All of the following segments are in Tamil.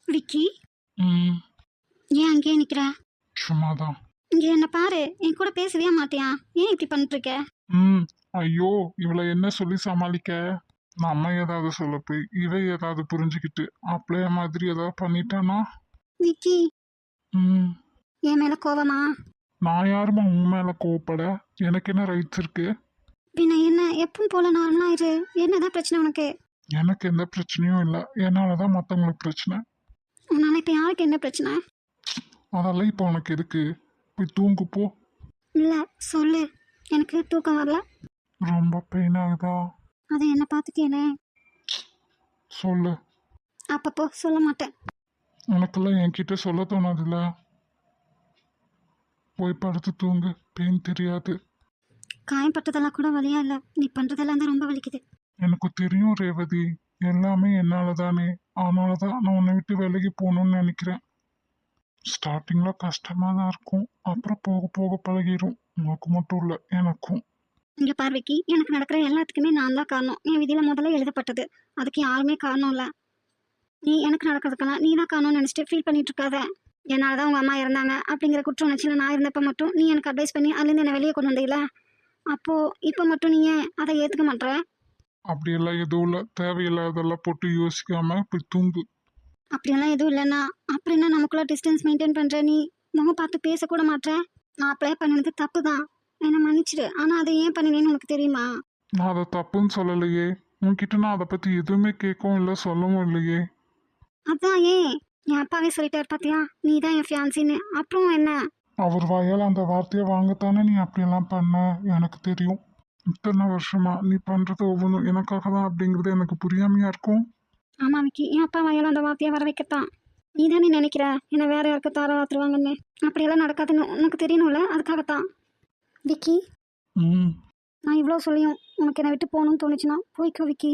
விக்கி, ம் ஏன் அங்கேயே நிக்கிற? சும்மாதான். இங்க என்ன பாரு, என் கூட பேசவே மாட்டியா? ஏன் இப்படி பண்ணிட்டு இருக்க? ம் ஐயோ, இவளை என்ன சொல்லி சமாளிக்க? நம்ம ஏதாவது சொல்ல போய் இவ ஏதாவது புரிஞ்சுக்கிட்டு அப்படியே மாதிரி ஏதாவது பண்ணிட்டானா? விக்கி, ம் என் மேல கோவமா? நான் யாருமா உன் மேல கோவப்பட? எனக்கு என்ன ரைட்ஸ் இருக்கு? பின்ன என்ன, எப்பவும் போல நார்மலா இரு. என்னதான் பிரச்சனை உனக்கு? எனக்கு எந்த பிரச்சனையும் இல்லை. என்னாலதான் மற்றவங்களுக்கு பிரச்சனை. உன்னால இப்ப யாருக்கு என்ன பிரச்சனை? அதெல்லாம் இப்போ உனக்கு எதுக்கு? போய் தூங்கு போ. இல்ல, சொல்லு. எனக்கு தூக்கம் வரல. ரொம்ப பெயின் ஆகுதா? அதை என்ன பார்த்து கேளு. சொல்லு. அப்பப்போ சொல்ல மாட்டேன். உனக்கெல்லாம் என்கிட்ட சொல்ல தோணாதுல்ல. போய் படுத்து தூங்கு, பெயின் தெரியாது. காயப்பட்டதெல்லாம் கூட வலியா இல்லை, நீ பண்றதெல்லாம் தான் ரொம்ப வலிக்குது. எனக்கு தெரியும் ரேவதி, எல்லாமே என்னால தானே. அதனால தான் நான் உன்னை விட்டு விலகி போகணும்னு நினைக்கிறேன். ஸ்டார்டிங்ல கஷ்டமா தான் இருக்கும், அப்புறம் போக போக பழகிடும். உனக்கு மட்டும் இல்லை, எனக்கும். இங்க பார்வைக்கு எனக்கு நடக்கிற எல்லாத்துக்குமே நான் தான் காரணம். என் விதியில முதல்ல எழுதப்பட்டது. அதுக்கு யாருமே காரணம் இல்லை. நீ எனக்கு நடக்கிறதுக்கெல்லாம் நீ தான் காரணம்னு நினைச்சிட்டு ஃபீல் பண்ணிட்டு இருக்காத. என்னாலதான் உங்க அம்மா இறந்தாங்க அப்படிங்கிற குற்ற உணர்ச்சியில நான் இருந்தப்ப மட்டும் நீ எனக்கு அட்வைஸ் பண்ணி அதுலேருந்து என்னை வெளியே கொண்டு வந்தீங்களா? அப்போ இப்போ மட்டும் நீ ஏன் அதை ஏத்துக்க மாட்டேற? அப்படியெல்லாம் எதுவும் இல்லை. தேவையில்லாதெல்லாம் போட்டு யோசிக்காம போய் தூங்கு. அப்படியெல்லாம் எதுவும் இல்லைன்னா அப்புறம் என்ன நமக்குள்ள டிஸ்டன்ஸ் மெயின்டைன் பண்ற? நீ முகம் பார்த்து பேசக்கூட மாட்ற. நான் அப்ளை பண்ணது தப்பு தான், என்னை மன்னிச்சிடு. ஆனா அதை ஏன் பண்ணினேன்னு உனக்கு தெரியுமா? நான் அதை தப்புன்னு சொல்லலையே. உன்கிட்ட நான் அதை பத்தி எதுவுமே கேட்கவும் இல்லை, சொல்லவும் இல்லையே. அதான் ஏன் என் அப்பாவே சொல்லிட்டாரு பாத்தியா, நீ தான் என் ஃபியான்சின்னு. அப்புறம் என்ன? அவர் வாயால் அந்த வார்த்தையை வாங்கத்தானே நீ அப்படியெல்லாம் பண்ண. எனக்கு தெரியும். இத்தனை வருஷமா நீ பண்றது ஒவ்வொன்றும் எனக்காக தான் அப்படிங்கிறது எனக்கு புரியாமையா இருக்கும். ஆமா விக்கி, என் அப்பா வாயால அந்த வார்த்தையை வர வைக்கத்தான். நீ தானே நினைக்கிற என்னை வேற யாருக்கு தார வாத்துருவாங்கன்னு. அப்படியெல்லாம் நடக்காதுன்னு உனக்கு தெரியணும்ல, அதுக்காகத்தான். விக்கி, ம் நான் இவ்வளோ சொல்லியும் உனக்கு என்னை விட்டு போகணும்னு தோணுச்சுன்னா போய்க்கோ விக்கி.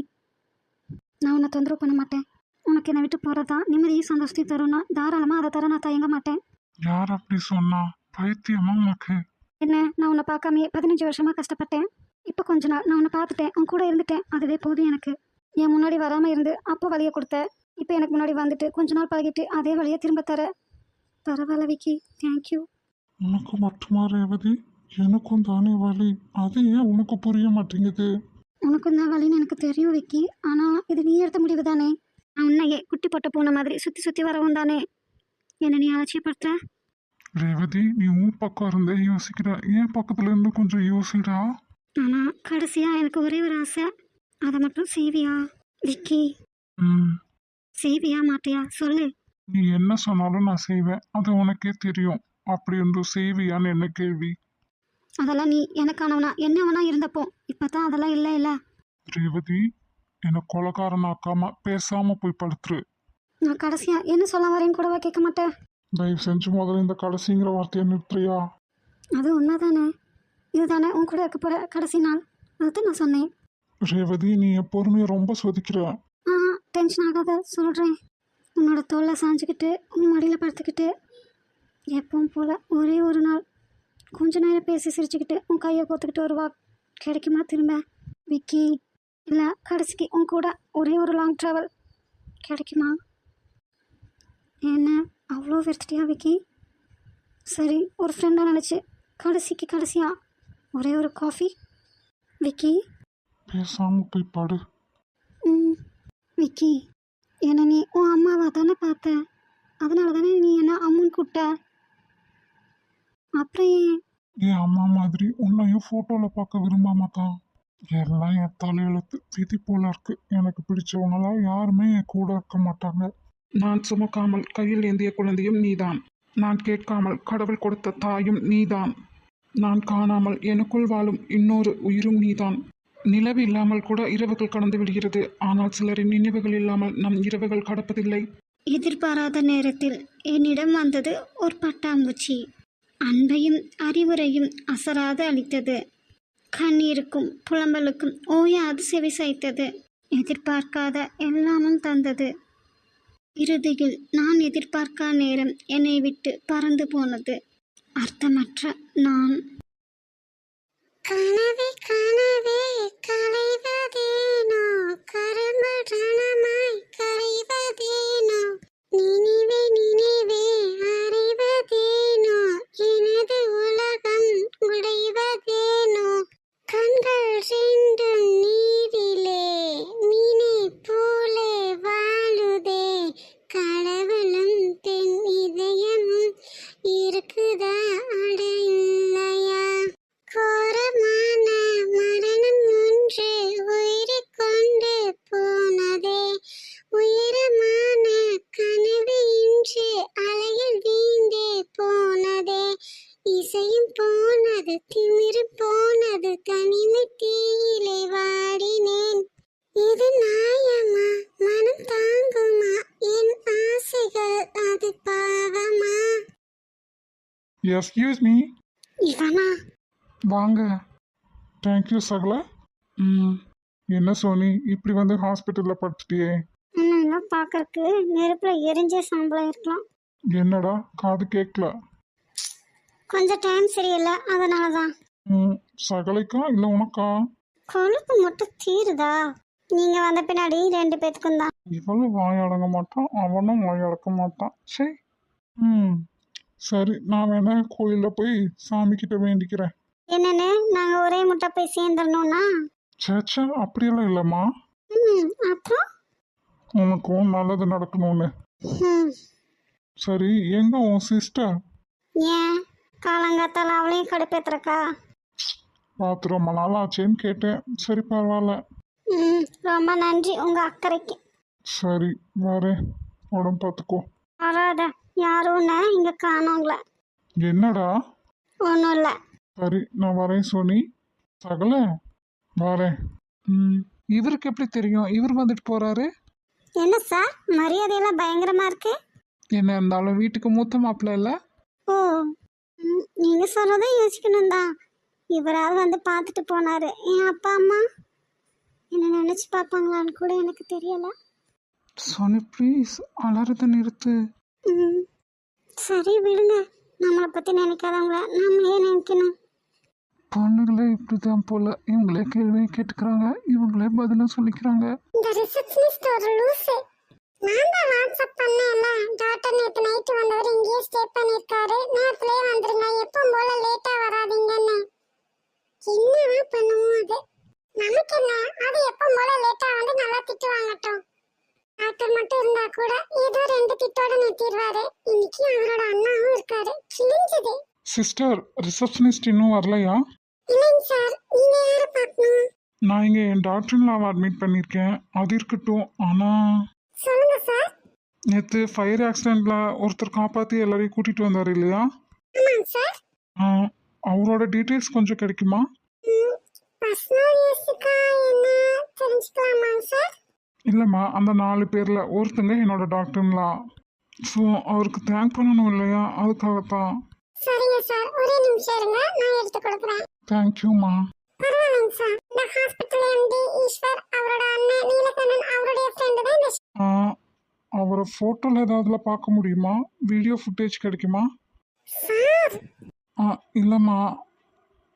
நான் உன்னை தொந்தரவு பண்ண மாட்டேன். உனக்கு என்னை விட்டு போகிறதா நிம்மதியும் சந்தோஷத்தையும் தரும்னா தாராளமாக அதை தர நான் தயங்க மாட்டேன். யார் அப்படி சொன்னா? பைத்தியமா உனக்கு? என்ன, நான் உன்னை பார்க்காமே 15 வருஷமாக கஷ்டப்பட்டேன். இப்போ கொஞ்ச நாள் நான் உன்னை பார்த்துட்டேன், உன் கூட இருந்துட்டேன். அதுவே போதும் எனக்கு. என் முன்னாடி வராமல் இருந்து அப்போ வழியை கொடுத்த, இப்போ எனக்கு முன்னாடி வந்துட்டு கொஞ்ச நாள் பழகிட்டு அதே வழியை திரும்ப தர. பரவாயில்ல விக்கி, தேங்க்யூ. உனக்கு மட்டுமா ரேவதி? எனக்கும் தானே வலி. அது ஏன் உனக்கு புரிய மாட்டேங்குது? உனக்கும் தான் வழின்னு எனக்கு தெரியும் விக்கி. ஆனால் இது நீ எடுத்த முடிவு தானே. நான் உன்னையே குட்டி போட்ட பூனை மாதிரி சுற்றி சுற்றி வரவும் தானே என்னை நீ அலட்சியப்படுத்த. ரேவதி, நீ உன் பக்கம் இருந்தே யோசிக்கிற, என் பக்கத்துல இருந்து கொஞ்சம் யோசிடா. ஆனால் கடைசியாக எனக்கு ஒரே ஒரு ஆசை, அதை மட்டும் செய்வியா விக்கி? ம் செய்வியா மாட்டியா சொல்லு. நீ என்ன சொன்னாலும் நான் செய்வேன், அது உனக்கே தெரியும். அப்படி ஒன்று செய்வியான்னு என்ன கேள்வி? அதெல்லாம் நீ எனக்கானவனா என்னவனா இருந்தப்போ, இப்பதான் அதெல்லாம் இல்லை இல்லை. ரேவதி, என்னை கொலைகாரனாக்காம பேசாம போய் படுத்துரு. நான் கடைசியா என்ன சொல்ல வரேன்னு கூடவா கேட்க மாட்டேன். தயவு செஞ்சு முதல்ல இந்த கடைசிங்கிற வார்த்தையை நிறுத்துறியா? அது உண்மைதானே, இதுதானே உன் கூட இருக்க போற கடைசி நாள். அதுதான் நான் சொன்னேன். ரேவதி, நீ என் பொறுமையை ரொம்ப சொதிக்கிற. டென்ஷன் ஆகாத சொல்றேன். உன்னோட தோல்ல சாஞ்சுக்கிட்டு உன் மடியில படுத்துக்கிட்டு எப்பவும் போல ஒரே ஒரு நாள் கொஞ்ச நேரம் பேசி சிரிச்சுக்கிட்டு உன் கையை கோத்துக்கிட்டு ஒரு வாக் கிடைக்குமா திரும்ப விக்கி? இல்லை கடைசிக்கு உன் கூட ஒரே ஒரு லாங் ட்ராவல் கிடைக்குமா? என்ன அவ்வளோ வெறுத்துட்டியா விக்கி? சரி, ஒரு ஃப்ரெண்டாக நினச்சி கடைசியா ஒரே ஒரு காஃபி விக்கி. பேசாம போய் படு. விக்கி, என்னை நீ உன் அம்மாவா தானே பார்த்த, அதனால தானே நீ என்ன அம்முன்னு கூப்பிட்ட. அப்புறம் ஏன் என் அம்மா மாதிரி உன்னையும் போட்டோல பார்க்க விரும்பாம தான். எல்லாம் என் தலையெழுத்து, விதி போல இருக்கு. எனக்கு பிடிச்சவங்களாம் யாருமே என் கூட இருக்க மாட்டாங்க. நான் சுமக்காமல் கையில் ஏந்திய குழந்தையும் நீதான். நான் கேட்காமல் கடவுள் கொடுத்த தாயும் நீதான். நான் காணாமல் எனக்குள் வாழும் இன்னொரு உயிரும் நீதான். நிலவு இல்லாமல் கூட இரவுகள் கடந்து விடுகிறது, ஆனால் சிலரின் நினைவுகள் இல்லாமல் நம் இரவுகள் கடப்பதில்லை. எதிர்பாராத நேரத்தில் என்னிடம் வந்தது ஒரு பட்டாம்பூச்சி. அன்பையும் அறிவுரையும் அசராது அளித்தது. கண்ணீருக்கும் புலம்பலுக்கும் ஓயாது செவி சாய்த்தது. எதிர்பார்க்காத எல்லாமும் தந்தது. இறுதியில் நான் எதிர்பார்க்கா நேரம் என்னை விட்டு பறந்து போனது. அர்த்தமற்ற நான். கனவே கனவே கலைவதேனோ, கரும்படனமாய் கரைவதேனோ, நீ மீசையும் போனது திமிரு போனது தனிமை தீயிலே வாடினேன். இது நியாயமா? மனம் தாங்குமா? என் ஆசைகள் அது பாவமா? Excuse me. இவனா? வாங்க. தேங்க்யூ சகல. என்ன சோனி இப்படி வந்து ஹாஸ்பிட்டலில் படுத்துட்டியே? இன்னும் பார்க்கறக்கு நெருப்பில் எரிஞ்ச சாம்பலம் இருக்கலாம். என்னடா காது கேட்கல? கொஞ்சம் டைம் சரியில்லை, அதனால தான். சகலைக்கா இல்லை உனக்கா? கொழுப்பு மட்டும் தீருதா? நீங்கள் வந்த பின்னாடி 2 பேத்துக்கும் தான். இவளும் வாயடங்க மாட்டான், அவனும் வாயடக்க மாட்டான். சரி. சரி, நான் வேணா கோயிலில் போய் சாமி கிட்ட வேண்டிக்கிறேன். என்னன்னு நாங்கள் ஒரே முட்டை போய் சேர்ந்துடணும்னா? சேச்சா அப்படியெல்லாம் இல்லைம்மா. அப்புறம் உனக்கும் நல்லது நடக்கணும்னு. சரி, எங்க உன் சிஸ்டர்? ஏன் காலங்காத்தால அவளையும் கடுப்பேத்துறக்கா? பார்த்து ரொம்ப நாள் ஆச்சேன்னு கேட்டேன். சரி பரவாயில்ல. ரொம்ப நன்றி உங்கள் அக்கறைக்கு. சரி வரேன், உடம்பு பார்த்துக்கோ. வராத, யாரும் இங்கே காணோங்கள. என்னடா? ஒன்றும் இல்லை. சரி நான் வரேன் சோனி. சகல வரேன். இவருக்கு எப்படி தெரியும் இவர் வந்துட்டு போறாரு? என்ன சார் மரியாதையெல்லாம் பயங்கரமாக இருக்கு. என்ன இருந்தாலும் வீட்டுக்கு மூத்த மாப்பிள்ள இல்லை? ஓ, நீங்கள் சொல்கிறத யோசிக்கணும் தான். இவரால் வந்து பார்த்துட்டு போனார். என் அப்பா அம்மா என்ன நினச்சி பார்ப்பாங்களான்னு கூட எனக்கு தெரியலை. சோனி ப்ளீஸ் அலறத நிறுத்து. சரி விடுங்க, நம்மளை பற்றி நினைக்காதவங்கள நம்மளே நினைக்கணும். பொண்ணுங்களே இப்படிதான் போல, இவங்களே கேள்வியை கேட்டுக்கிறாங்க, இவங்களே பதிலும் சொல்லிக்கிறாங்க. இந்த ரிசப்ஷனிஸ்ட் ஒரு லூசு. நான் தான் வாட்ஸ்அப் பண்ணேன்ல, டாக்டர் நேற்று நைட்டு வந்தவர் இங்கேயே ஸ்டே பண்ணியிருக்காரு, நேரத்துலேயே வந்துருங்க, எப்போ போல லேட்டாக வராதீங்கன்னு. என்னதான் பண்ணுவோம் அது? நமக்கு என்ன, அது எப்போ போல லேட்டாக வந்து நல்லா திட்டு வாங்கட்டும். டாக்டர் மட்டும் இருந்தா கூட ஏதோ 2 திட்டோட நிறுத்திடுவாரு. இன்னைக்கு அவரோட அண்ணாவும் இருக்காரு. கிழிஞ்சது. சிஸ்டர், ரிசப்ஷனிஸ்ட் இன்னும் வரலையா? இல்லைங்க சார், நீங்க யாரை பார்க்கணும்? நான் இங்கே என் டாக்டர்லாவை அட்மிட் பண்ணியிருக்கேன். அது இருக்கட்டும், ஆனால் சொல்லுங்க சார். நேற்று ஃபயர் ஆக்சிடெண்ட்டில் ஒருத்தர் காப்பாற்றி எல்லாரையும் கூட்டிகிட்டு வந்தார் இல்லையா? ஆமாங்க சார். அவரோட டீட்டெயில்ஸ் கொஞ்சம் கிடைக்குமா? பர்சனல் யூஸ்க்கா என்ன தெரிஞ்சுக்கலாமாங்க சார்? இல்லைம்மா, அந்த 4 பேரில் ஒருத்தங்க என்னோட டாக்டர்லா. ஸோ அவருக்கு தேங்க் பண்ணணும் இல்லையா, அதுக்காகத்தான். சரிங்க சார், ஒரே நிமிஷம் இருங்க, நான் எடுத்து கொடுக்குறேன். தேங்க்யூம்மா. பரவாயில்லைங்க சார். இந்த ஹாஸ்பிட்டல் எம்டி ஈஸ்வர் அவரோட அண்ணன் நீலகண்ணன் அவருடைய ஃப்ரெண்டு தான் இந்த அவரை ஃபோட்டோவில் ஏதாவதுல பார்க்க முடியுமா? வீடியோ ஃபுட்டேஜ் கிடைக்குமா? சார். இல்லைம்மா,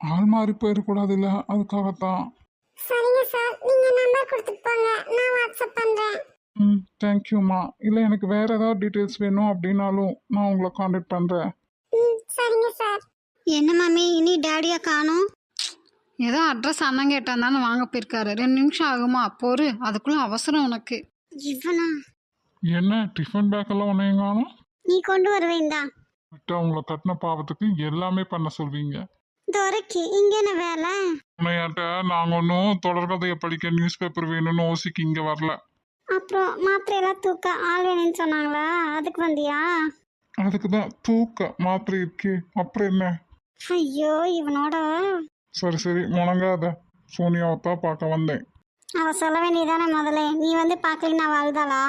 ஆள் மாறி போயிடக்கூடாது இல்லை, அதுக்காகத்தான். சரிங்க சார், நீங்க நம்பர் கொடுத்துட்டு போங்க, நான் வாட்ஸ்அப் பண்றேன். தேங்க்யூம்மா. இல்லை எனக்கு வேற ஏதாவது டீட்டெயில்ஸ் வேணும் அப்படின்னாலும் நான் உங்களை காண்டாக்ட் பண்ணுறேன். சரிங்க சார். என்ன மாமி இனி டேடியை காணோம்? ஏதோ அட்ரஸ் அண்ணன் கேட்டான் தானே வாங்க போயிருக்காரு. 2 நிமிஷம் ஆகுமா? போரு, அதுக்குள்ள அவசரம் உனக்கு. இவனா? என்ன டிஃபன் பேக் எல்லாம் ஒன்றையும் காணும்? நீ கொண்டு வருவேண்டா. விட்டா உங்களை கட்டின பாவத்துக்கு எல்லாமே பண்ண சொல்வீங்க. துரைக்கு இங்க என்ன வேலை? உன்னையாட்ட நாங்கள் ஒன்றும் தொடர்கதையை படிக்க நியூஸ் பேப்பர் வேணும்னு ஓசிக்கு இங்கே வரல. அப்புறம் மாத்திரையெல்லாம் தூக்க ஆள் வேணும்னு சொன்னாங்களா, அதுக்கு வந்தியா? அதுக்கு தான் தூக்க மாத்திரை இருக்கே, அப்புறம் என்ன? ஐயோ இவனோட. சரி சரி முணங்காத, சோனியாவை தான் பார்க்க வந்தேன். அவ சொல்ல வேண்டியதானே முதல்ல, நீ வந்து பார்க்கலன்னு அவ அழுதாளா?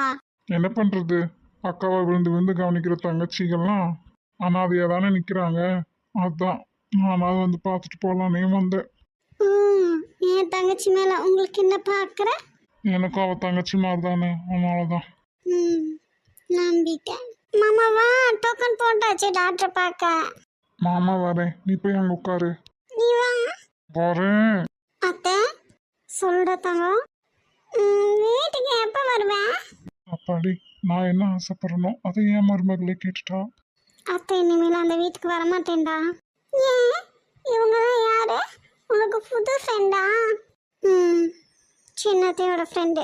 என்ன பண்ணுறது, அக்காவை விழுந்து விழுந்து கவனிக்கிற தங்கச்சிகள்லாம் அனாதையாக தானே நிற்கிறாங்க. அதுதான் நானாவது வந்து பார்த்துட்டு போகலானே வந்தேன். என் தங்கச்சி மேலே உங்களுக்கு என்ன பார்க்குற? எனக்கும் அவள் தங்கச்சி மாதிரி தானே, அதனால தான். நம்பிட்டேன். மாமாவா டோக்கன் போட்டாச்சு டாக்டர் பார்க்க. மாமா வரேன், நீ போய் அங்கே உட்காரு. நீ வா. வரேன். அத்தை சொல்ற தங்கம், வீட்டுக்கு எப்போ வருவேன்? அப்பாடி, நான் என்ன ஆசைப்படுறனோ அதை ஏன் மருமகளே கேட்டுட்டா. அத்தை இனிமேல் அந்த வீட்டுக்கு வரமாட்டேன்டா. ஏன், இவங்கெல்லாம் யாரு? உனக்கு புது ஃப்ரெண்டா? சின்னத்தையோட ஃப்ரெண்டு.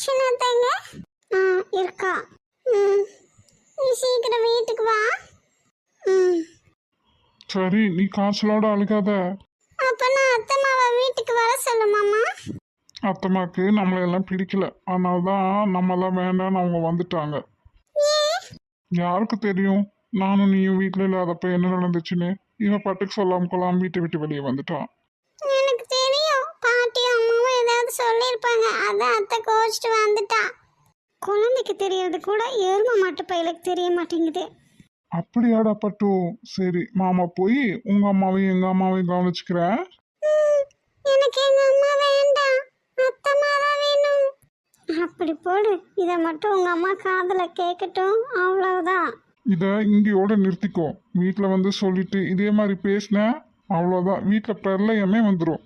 சின்னத்தைங்க இருக்கா? நீ சீக்கிரம் வீட்டுக்கு வா. சரி, நீ காய்ச்சலோட அழுகாத. அப்ப நான் அத்தை மாவை வீட்டுக்கு வர சொல்லுமாமா? அத்தம்மாக்கு நம்மளையெல்லாம் பிடிக்கல, அதனால தான் நம்மளாம் வேண்டாம்னு அவங்க வந்துட்டாங்க. யாருக்கு தெரியும் நானும் நீயும் வீட்டில் இல்லாதப்ப என்ன நடந்துச்சுன்னு. இவன் பாட்டுக்கு சொல்லாம கொள்ளாம வீட்டை விட்டு வெளியே வந்துட்டான். எனக்கு தெரியும் பாட்டியும் அம்மாவும் ஏதாவது சொல்லியிருப்பாங்க, அதான் அத்தை கோச்சிட்டு வந்துட்டா. குழந்தைக்கு தெரியறது கூட எருமை மாட்டு பையலுக்கு தெரிய மாட்டேங்குது. அப்படியாடா பட்டு, சரி மாமா போய் உங்க அம்மாவையும் எங்க அம்மாவையும் கவனிச்சுக்கிறேன். எனக்கு எங்க அம்மா வேண்டாம், அத்தம்மா தான் வேணும். அப்படி போடு, இதை மட்டும் உங்க அம்மா காதுல கேட்கட்டும், அவ்வளவுதான். இதை இங்கேயோட நிறுத்திக்கோ. வீட்டில் வந்து சொல்லிட்டு இதே மாதிரி பேசினேன் அவ்வளோதான், வீட்டில் பிரளயமே வந்துடும்.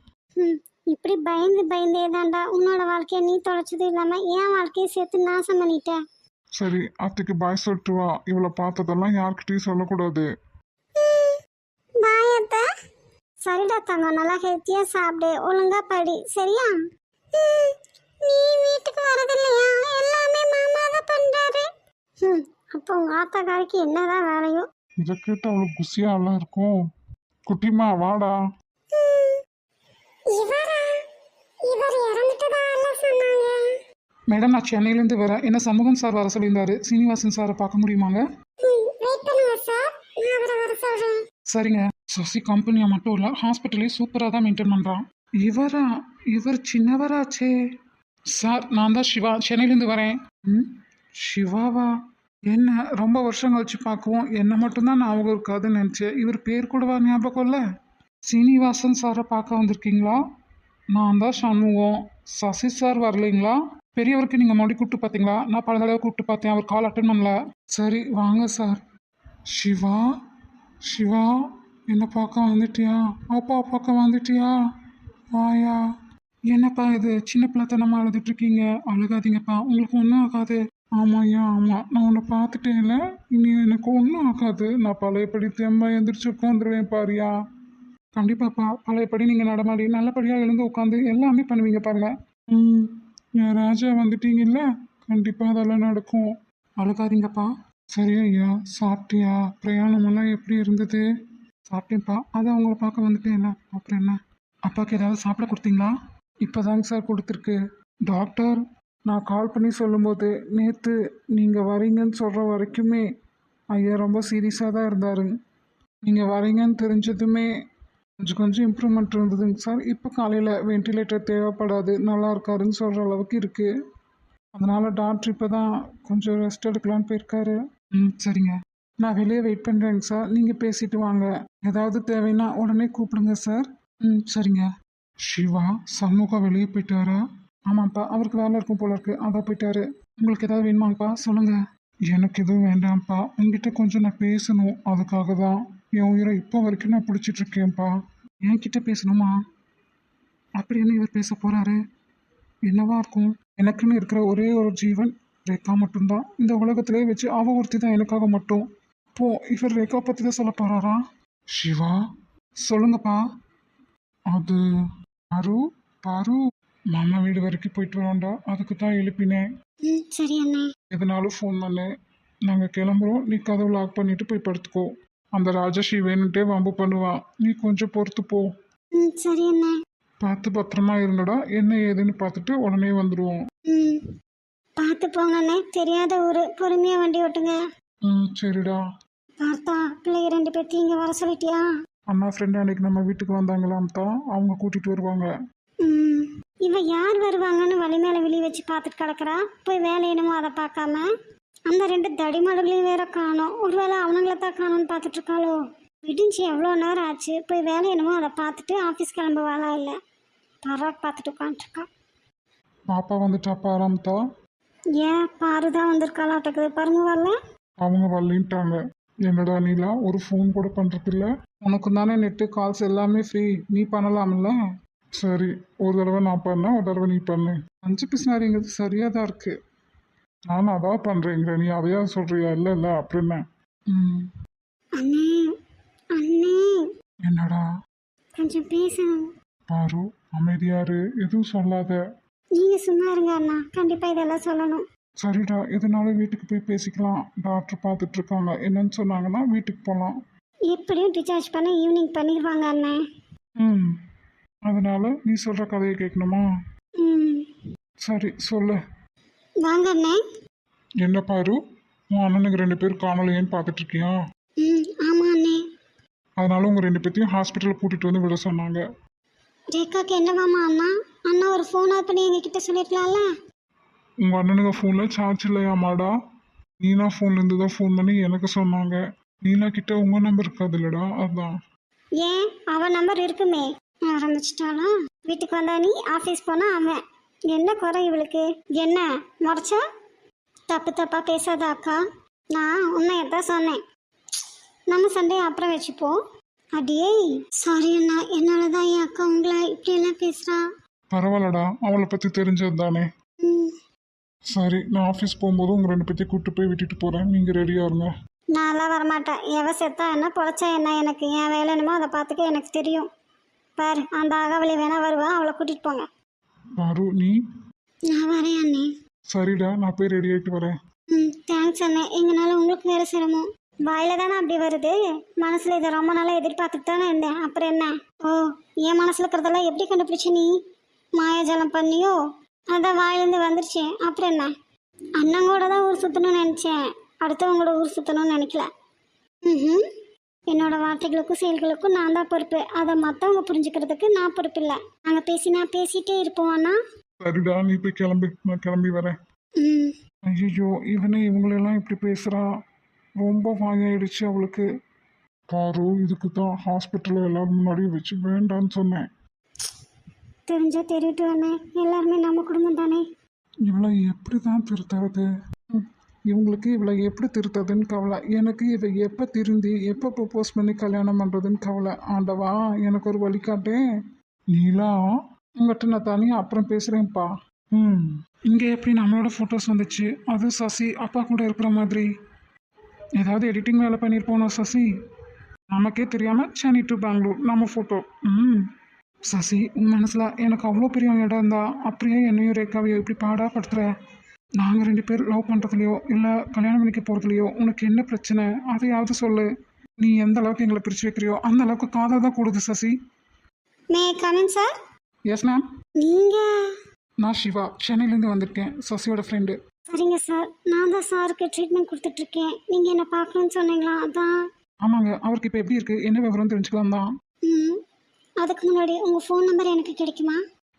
இப்படி பயந்து பயந்தே தாண்டா உன்னோட வாழ்க்கையை நீ தொலைச்சது இல்லாம என் வாழ்க்கையை சேர்த்து நாசம் பண்ணிட்ட. சரி, அத்தைக்கு பாய் சொல்லிட்டு வா. இவளை பார்த்ததெல்லாம் யார்கிட்டயும் சொல்லக்கூடாது. பாயத்த. சரிடா தங்கம், நல்லா ஹெல்த்தியா சாப்பிடு, ஒழுங்கா படி, சரியா? நீ வீட்டுக்கு வரதில்லையா? எல்லாமே மாமா தான் பண்றாரு. அப்போ உங்க ஆத்தாக்காரிக்கு என்னதான் வேலையோ? இதை கேட்டு அவ்வளோ குசியாலாம் இருக்கும். குட்டிமா வாடா. இவர் இறந்துட்டதா எல்லாம் சொன்னாங்க. மேடம், நான் சென்னையிலேருந்து வரேன். என்ன சண்முகம் சார் வர சொல்லியிருந்தாரு. சீனிவாசன் சாரை பார்க்க முடியுமாங்க? வெயிட் பண்ணுங்க சார், நான் அவரை வர சொல்றேன். சரிங்க. சசி கம்பெனியை மட்டும் இல்லை, ஹாஸ்பிட்டலே சூப்பராக தான் மெயின்டைன் பண்ணுறான். இவர் சின்னவராச்சே. சார், நான் தான் சிவா, சென்னையிலேருந்து வரேன். சிவாவா? என்ன ரொம்ப வருஷம் கழிச்சு பார்க்குவோம், என்ன மட்டும்தான் ஞாபகம் இருக்காதுன்னு நினச்சேன். இவர் பேர் கூடவா ஞாபகம் இல்லை? சீனிவாசன் சாரை பார்க்க வந்திருக்கீங்களா? நான் தான் சண்முகம். சசி சார் வரலைங்களா? பெரியவருக்கு நீங்கள் மறுபடியும் கூப்பிட்டு பார்த்தீங்களா? நான் பல தடவை கூப்பிட்டு பார்த்தேன், அவர் கால் அட்டன் பண்ணல. சரி வாங்க சார். சிவா என்ன பார்க்க வந்துட்டியா? அப்பா பார்க்க வந்துட்டியா? வாயா. என்னப்பா இது சின்ன பிள்ளைத்தனமாக அழுதுட்டு இருக்கீங்க? அழுகாதீங்கப்பா, உங்களுக்கு ஒன்றும் ஆகாது. ஆமாய்யா ஆமாம், நான் உன்னை பார்த்துட்டேன்ல, இனி எனக்கு ஒன்றும் ஆகாது. நான் பழையபடி தெம்மா எந்திரிச்சு உட்காந்துருவேன் பாரியா. கண்டிப்பாப்பா, பழையபடி நீங்கள் நடமாடி நல்லபடியாக எழுந்து உட்காந்து எல்லாமே பண்ணுவீங்க பாருங்க. என் ராஜா வந்துட்டீங்கல்ல, கண்டிப்பாக அதெல்லாம் நடக்கும். அழுகாதீங்கப்பா. சரி ஐயா, சாப்பிட்டியா? பிரயாணமெல்லாம் எப்படி இருந்தது? சாப்பிட்டேன்ப்பா, அதை அவங்கள பார்க்க வந்துட்டேன்ல, அப்புறம் என்ன? அப்பாவுக்கு ஏதாவது சாப்பிட கொடுத்தீங்களா? இப்போதாங்க சார் கொடுத்துருக்கு. டாக்டர் நான் கால் பண்ணி சொல்லும்போது நேற்று நீங்கள் வரீங்கன்னு சொல்கிற வரைக்குமே ஐயா ரொம்ப சீரியஸாக தான் இருந்தாருங்க. நீங்கள் வரீங்கன்னு தெரிஞ்சதுமே கொஞ்சம் இம்ப்ரூவ்மெண்ட் இருந்ததுங்க சார். இப்போ காலையில் வென்டிலேட்டர் தேவைப்படாது, நல்லா இருக்காருன்னு சொல்கிற அளவுக்கு இருக்குது. அதனால் டாக்டர் இப்போ தான் கொஞ்சம் ரெஸ்ட் எடுக்கலான்னு போயிருக்காரு. சரிங்க, நான் வெளியே வெயிட் பண்ணுறேங்க சார், நீங்கள் பேசிட்டு வாங்க. ஏதாவது தேவைன்னா உடனே கூப்பிடுங்க சார். சரிங்க. சிவா, சண்முகம் வெளியே போயிட்டாரா? ஆமாம்ப்பா, அவருக்கு வேலை இருக்கும் போல இருக்கு, அதான் போயிட்டாரு. உங்களுக்கு ஏதாவது வேணுமாங்கப்பா? சொல்லுங்கள். எனக்கு எதுவும் வேண்டாம்ப்பா, உங்ககிட்ட கொஞ்சம் நான் பேசணும், அதுக்காக தான் என் உயிரை இப்போ வரைக்கும் நான் பிடிச்சிட்டு இருக்கேன்ப்பா. என்கிட்ட பேசணுமா? அப்படி என்ன இவர் பேச போகிறாரு? என்னவா இருக்கும்? எனக்குன்னு இருக்கிற ஒரே ஒரு ஜீவன் ரேகா மட்டும்தான். இந்த உலகத்திலே வச்சு அவ ஒருத்தி தான் எனக்காக மட்டும். இப்போ இவர் ரேகா பற்றி தான் சொல்ல போகிறாரா? சிவா சொல்லுங்கப்பா. அது பாரு மாமா வீடு வரைக்கும் போயிட்டு வரோண்டா, அதுக்கு தான் எழுப்பினேன். சரி அண்ணே. எதனாலும் ஃபோன் பண்ணேன். நாங்கள் கிளம்புறோம், நீ கதவு லாக் பண்ணிட்டு போய் படுத்துக்கோ. அந்த ராஜஸ்ரீ வேணுன்ட்டே வம்பு பண்ணுவான், நீ கொஞ்சம் பொறுத்து போ. சரி அண்ணே. பார்த்து பத்திரமா இருந்தடா, என்ன ஏதுன்னு பார்த்துட்டு உடனே வந்துடுவோம். பார்த்து போங்க அண்ணே, தெரியாத ஊர், பொறுமையாக வண்டி ஓட்டுங்க. சரிடா. பார்த்தா பிள்ளைங்க 2 பேர்த்தையும் இங்கே வர சொல்லிட்டியா? அண்ணா ஃப்ரெண்டு அன்னைக்கு நம்ம வீட்டுக்கு வந்தாங்களாம் தான், அவங்க கூட்டிகிட்டு வருவாங்க. இவ யார் வருவாங்கன்னு வழி மேலே விழி வச்சு பார்த்துட்டு கிடக்குறா. போய் வேலை என்னமோ அதை பார்க்காம அந்த 2 தடிமாடுகளையும் வேற காணோம். ஒருவேளை அவனுங்கள தான் காணோன்னு பார்த்துட்டு இருக்காளோ? விடிஞ்சு எவ்வளோ நேரம் ஆச்சு, போய் வேலை என்னமோ அதை பார்த்துட்டு ஆஃபீஸ் கிளம்புவாளா இல்லை பராக் பார்த்துட்டு உட்காந்துருக்கா. பாப்பா வந்துட்டாப்பா ஆரம்பித்தா? ஏன் பாரு தான் வந்திருக்காளாட்டக்குது, பாருங்க வரல. அவங்க வரலின்ட்டாங்க. என்னடா நீலா, ஒரு ஃபோன் கூட பண்ணுறதில்ல? உனக்கு தானே நெட்டு கால்ஸ் எல்லாமே ஃப்ரீ, நீ பண்ணலாம்ல? சரி, ஒரு தடவை நான் பண்ணேன், ஒரு தடவை நீ பண்ணு. 5 பிஸ்னாரிங்கிறது சரியாக தான் இருக்கு. நான் அதான் பண்ணுறேங்கிற, நீ அதையா சொல்கிறியா? இல்லை இல்லை, அப்புறம் என்ன? அண்ணே அண்ணே, என்னடா? கொஞ்சம் பேசணும். பாரு, அமைதியாரு, எதுவும் சொல்லாத. நீங்கள் சும்மா இருங்க அண்ணா, கண்டிப்பாக இதெல்லாம் சொல்லணும். சரிடா, எதுனாலும் வீட்டுக்கு போய் பேசிக்கலாம். டாக்டர் பார்த்துட்டு இருக்காங்க, என்னன்னு சொன்னாங்கன்னா வீட்டுக்கு போகலாம். எப்படியும் டிஸ்சார்ஜ் பண்ண ஈவினிங் பண்ணிடுவாங்க அண்ணே. அதனால நீ சொல்கிற கதையை கேட்கணுமா? சரி சொல்லு. வாங்க அண்ணே. என்ன பாரு, உன் அண்ணனுக்கு 2 பேர் காணலையேன்னு பார்த்துட்டு இருக்கியா? ஆமாம் அண்ணே. அதனால உங்கள் ரெண்டு பேர்த்தையும் ஹாஸ்பிட்டலில் கூட்டிகிட்டு வந்து விட சொன்னாங்க. ரேகாக்கு என்னவாமா அண்ணா? அண்ணா ஒரு ஃபோன் பண்ணி எங்ககிட்ட சொல்லியிருக்கலாம்ல. உங்கள் அண்ணனுங்க ஃபோனில் சார்ஜ் இல்லையாமாடா? நீனா ஃபோன்லேருந்து தான் ஃபோன் பண்ணி எனக்கு சொன்னாங்க. நீனா கிட்ட உங்கள் நம்பர் இருக்காது இல்லடா, அதான். ஏன் அவன் நம்பர் இருக்குமே. ஆரம்பிச்சிட்டாளா? வீட்டுக்கு வந்தா நீ, ஆஃபீஸ் போனா அவன். என்ன குறை இவளுக்கு? என்ன முறைச்சா? தப்பு தப்பா பேசாத அக்கா. நான் உண்மையத்தான் சொன்னேன். நம்ம சண்டையை அப்புறம் வச்சுப்போம். அடியே சாரி அண்ணா, என்னால தான் என் அக்கா உங்களை இப்படியெல்லாம் பேசுகிறா. பரவாயில்லடா, அவளை பற்றி தெரிஞ்சது தானே. ம், சரி, நான் ஆஃபீஸ் போகும்போது உங்கள் ரெண்டு பேர்த்தையும் கூப்பிட்டு போய் விட்டுட்டு போகிறேன். நீங்கள் ரெடியாக இருங்க. நான்லாம் வரமாட்டேன். எவ செத்தா என்ன பொழைச்சா என்ன, எனக்கு என் வேலை என்னமோ அதை பார்த்துக்க எனக்கு தெரியும். பாரு, அந்த அகவலி வேணா வருவா, அவளை கூட்டிகிட்டு போங்க. பாரு, நீ? நான் வரேன் அண்ணே. சரிடா, நான் போய் ரெடி ஆகிட்டு வரேன். ம், தேங்க்ஸ் அண்ணே. எங்கனால உங்களுக்கு வேறு சிரமம். வாயில தானே அப்படி வருது, மனசில் இதை ரொம்ப நாளாக எதிர்பார்த்துட்டு தானே இருந்தேன். அப்புறம் என்ன? ஓ, என் மனசில் இருக்கிறதெல்லாம் எப்படி கண்டுபிடிச்ச நீ? மாயாஜாலம் பண்ணியோ? அதான் வாயிலேருந்து வந்துருச்சு. அப்புறம் என்ன? அண்ணங்கூட தான் ஊர் சுற்றணும்னு நினச்சேன், அடுத்தவங்களோட ஊர் சுற்றணும்னு நினைக்கல. ம், என்னோட வார்த்தைகளுக்கும் செயல்களுக்கும் நான் தான் பொறுப்பு. அதை மற்றவங்க புரிஞ்சுக்கிறதுக்கு நான் பொறுப்பு இல்லை. நாங்கள் பேசிட்டே இருப்போம் அண்ணா. சரிடா, நீ போய் கிளம்பு, நான் கிளம்பி வரேன். ம், ஐயோ, இவனே இவங்களெல்லாம் இப்படி பேசுகிறா. ரொம்ப வாயாயிடுச்சு அவளுக்கு. பாரு, இதுக்கு தான் ஹாஸ்பிட்டலில் எல்லாரும் முன்னாடியும் வச்சு வேண்டான்னு சொன்னேன். தெரிஞ்சா தெரிவிட்டு அண்ணே, எல்லாருமே நம்ம குடும்பம் தானே. இவளை எப்படி தான் திருத்துறது? இவங்களுக்கு இவளை எப்படி திருத்ததுன்னு கவலை. எனக்கு இவ எப்போ திருந்தி எப்போ ப்ரப்போஸ் பண்ணி கல்யாணம் பண்ணுறதுன்னு கவலை. ஆண்டவா, எனக்கு ஒரு வழிகாட்டேன். நீலா, உங்கள்கிட்ட நான் தனியாக அப்புறம் பேசுகிறேன்ப்பா. இங்கே எப்படி நம்மளோட ஃபோட்டோஸ் வந்துச்சு? அது சசி அப்பா கூட இருக்கிற மாதிரி. ஏதாவது எடிட்டிங் வேலை பண்ணியிருப்போனோ சசி? நமக்கே தெரியாமல் சென்னை டு பெங்களூர் நம்ம ஃபோட்டோ. சசி, உன் மனசில் எனக்கு அவ்வளோ பெரிய இடம் இருந்தா அப்படியே என்னையும் ரேகாவையோ இப்படி பாடாப்படுத்துகிற? நாங்கள் ரெண்டு பேர் லவ் பண்ணுறதுலையோ இல்லை கல்யாணம் பண்ணிக்க போகிறதுலையோ உனக்கு என்ன பிரச்சனை? அதையாவது சொல்லு. நீ எந்த அளவுக்கு எங்களை பிரித்து வைக்கிறியோ அந்த அளவுக்கு காதல் தான் கூடுது Sasi. May come in sir. Yes ma'am. நீங்கள்? நான் சிவா, சென்னையிலேருந்து வந்திருக்கேன், சசியோட ஃப்ரெண்டு. சரிங்க சார், நான் தான் சாருக்கு ட்ரீட்மெண்ட் கொடுத்துட்ருக்கேன். நீங்கள் என்ன பார்க்கணுன்னு சொன்னீங்களா? அதான். ஆமாங்க, அவருக்கு இப்போ எப்படி இருக்குது, என்ன விவரம் தெரிஞ்சுக்கலாம் தான். ம், அதுக்கு முன்னாடி உங்கள் ஃபோன் நம்பர் எனக்கு கிடைக்குமா?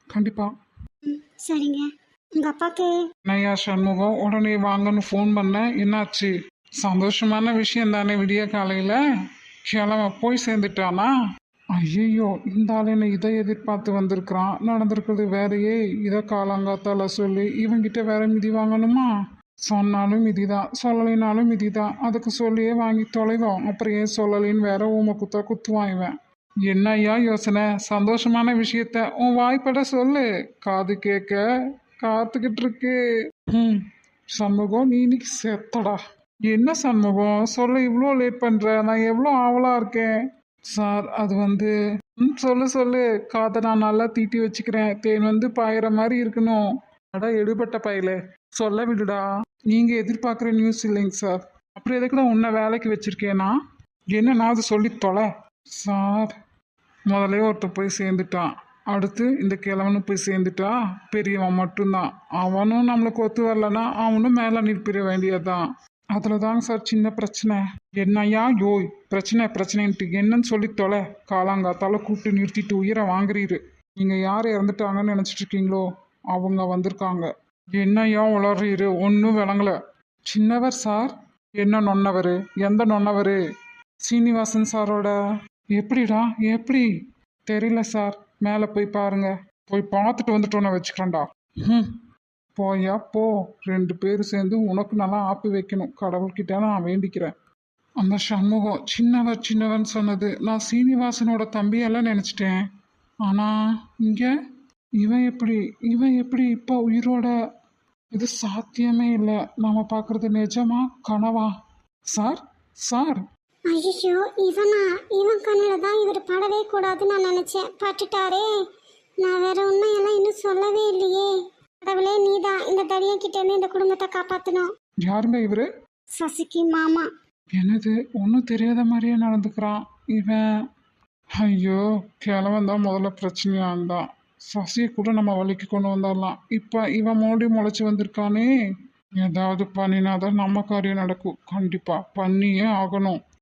கண்டிப்பாக. ம், சரிங்க. உங்கள் அப்பாவுக்கு? நையா சண்முகம், உடனே வாங்கன்னு ஃபோன் பண்ணேன். என்னாச்சு? சந்தோஷமான விஷயம் தானே, விடிய காலையில் கிழமை போய் சேர்ந்துட்டானா? ஐயோ, இந்த ஆள் என்ன இதை எதிர்பார்த்து வந்திருக்கிறான். நடந்திருக்கிறது வேறையே. இதை காலாங்காத்தால சொல்லி இவங்கிட்ட வேற மிதி வாங்கணுமா? சொன்னாலும் மிதி தான், சொல்லலைனாலும் மிதி தான். அதுக்கு சொல்லியே வாங்கி தொலைவோம். அப்புறம் ஏன் சொல்லலின்னு வேற ஊமை குத்தா குத்துவான் இவன். என்னய்யா யோசனை? சந்தோஷமான விஷயத்த உன் வாய்ப்பட சொல்லு, காது கேட்க காத்துக்கிட்டு இருக்கு. சண்முகம், நீ இன்னைக்கு செத்தடா. என்ன சண்முகம், சொல்ல இவ்வளோ லேட் பண்ணுற? நான் எவ்வளோ ஆவலாக இருக்கேன். சார், அது வந்து சொல்லு. காதை நான் நல்லா தீட்டி வச்சுக்கிறேன். தேன் வந்து பாயிற மாதிரி இருக்கணும். அடா எடுபட்ட பையில, சொல்ல விடுடா. நீங்கள் எதிர்பார்க்குற நியூஸ் இல்லைங்க சார். அப்புறம் எதுக்குடா உன்னை வேலைக்கு வச்சுருக்கேனா? என்னன்னா அது சொல்லி தொலை. சார், முதலே ஒருத்தர் போய் சேர்ந்துட்டான், அடுத்து இந்த கிழவனு போய் சேர்ந்துட்டா. பெரியவன் மட்டும்தான். அவனும் நம்மளுக்கு ஒத்து வரலன்னா அவனும் மேலே நிற்பிட வேண்டியதுதான். அதில் தாங்க சார் சின்ன பிரச்சனை. என்னையா யோய் பிரச்சனைன்ட்டு என்னன்னு சொல்லி தொலை. காலாங்காத்தால கூப்பிட்டு நிறுத்திட்டு உயிரை வாங்குறீரு. நீங்கள் யார் இறந்துட்டாங்கன்னு நினச்சிட்டு இருக்கீங்களோ அவங்க வந்திருக்காங்க. என்னையா உளறீரு? ஒன்றும் விளங்கலை. சின்னவர் சார்? என்ன நொன்னவர்? எந்த நொன்னவர்? சீனிவாசன் சாரோட. எப்படிடா, எப்படி? தெரியல சார், மேலே போய் பாருங்க. போய் பார்த்துட்டு வந்துட்டோன்னு வச்சுக்கிறேன்டா. போயா போ. ரெண்டு பேரும் சேர்ந்து உனக்கு நல்லா ஆப்பி வைக்கணும். கடவுள்கிட்ட நான் வேண்டிக்கிறேன். அந்த சண்முகம் சின்னவன் சொன்னது நான் சீனிவாசனோட தம்பியெல்லாம் நினச்சிட்டேன். ஆனால் இங்கே இவன் எப்படி இப்போ உயிரோட? இது சாத்தியமே இல்லை. நம்ம பார்க்குறது நிஜமா கனவா? சார். ஐயோ, இவன் கண்ணில் தான் இவர் படவே கூடாதுன்னு நான் நினச்சேன். பட்டுட்டாரே. நான் வேற உண்மையெல்லாம் இன்னும் சொல்லவே இல்லையே. கடவுளே, நீதான் இந்த தடியக்கிட்டேருந்து இந்த குடும்பத்தை காப்பாற்றணும். யாருங்க இவரு? சசிக்கு மாமா. என்னது, ஒன்றும் தெரியாத மாதிரியே நடந்துக்கிறான் இவன். ஐயோ, கிழவன் தான் முதல்ல பிரச்சனையாக இருந்தான். சசியை கூட நம்ம வழிக்கு கொண்டு வந்துடலாம். இப்போ இவன் முளைச்சி வந்திருக்கானே. ஏதாவது பண்ணினாதான் நம்ம காரியம் நடக்கும். கண்டிப்பாக பண்ணியே ஆகணும்.